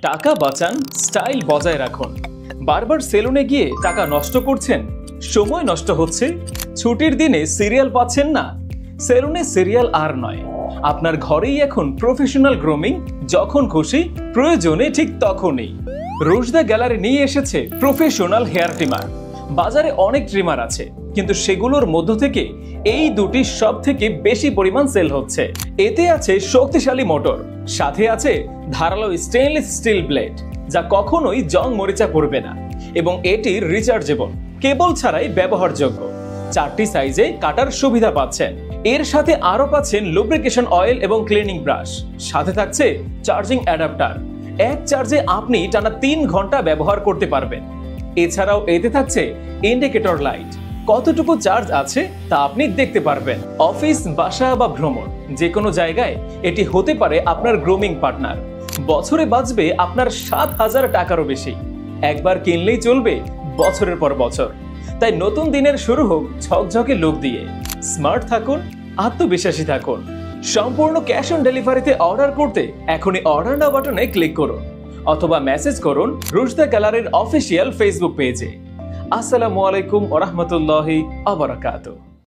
টাকা বাঁচান, স্টাইল বজায় রাখুন। বারবার সেলুনে গিয়ে টাকা নষ্ট করছেন, সময় নষ্ট হচ্ছে, ছুটির দিনে সিরিয়াল পাচ্ছেন না। সেলুনে সিরিয়াল আর নয়, আপনার ঘরেই এখন প্রফেশনাল গ্রুমিং, যখন খুশি প্রয়োজনে ঠিক তখনই। রুশদা গ্যালারি নিয়ে এসেছে প্রফেশনাল হেয়ার ট্রিমার। বাজারে অনেক ট্রিমার আছে, কিন্তু সেগুলোর মধ্য থেকে এই দুটি সব থেকে বেশি পরিমাণ সেল হচ্ছে। এতে আছে শক্তিশালী মোটর, সাথে আছে ধারালো স্টেইনলেস স্টিল ব্লেড, যা কখনোই জং মরিচা পড়বে না, এবং এটি রিচার্জেবল, কেবল ছাড়াই ব্যবহারযোগ্য। 4টি সাইজে কাটার সুবিধা পাচ্ছেন। এর সাথে আরো পাচ্ছেন লুব্রিকেশন অয়েল এবং ক্লিনিং ব্রাশ, সাথে থাকছে চার্জিং অ্যাডাপ্টার। এক চার্জে আপনি টানা 3 ঘন্টা ব্যবহার করতে পারবেন। এছাড়াও এতে থাকছে ইন্ডিকেটর লাইট, কতটুকু চার্জ আছে তা আপনি দেখতে পারবেন। অফিস, বাসা বা ভ্রমণ, যে কোনো জায়গায় এটি হতে পারে আপনার গ্রুমিং পার্টনার। বছরে বাঁচবে আপনার 7,000 টাকারও বেশি। একবার কিনলেই চলবে বছরের পর বছর। তাই নতুন দিনের শুরু হোক ঝকঝকে লুক দিয়ে। স্মার্ট থাকুন, আত্মবিশ্বাসী থাকুন। সম্পূর্ণ ক্যাশ অন ডেলিভারিতে অর্ডার করতে এখনই অর্ডার নাও বাটনে ক্লিক করুন, অথবা মেসেজ করুন রুশদা গ্যালারির অফিসিয়াল ফেসবুক পেজে। আসসালামু আলাইকুম ওয়া রাহমাতুল্লাহি ওয়া বারাকাতুহু।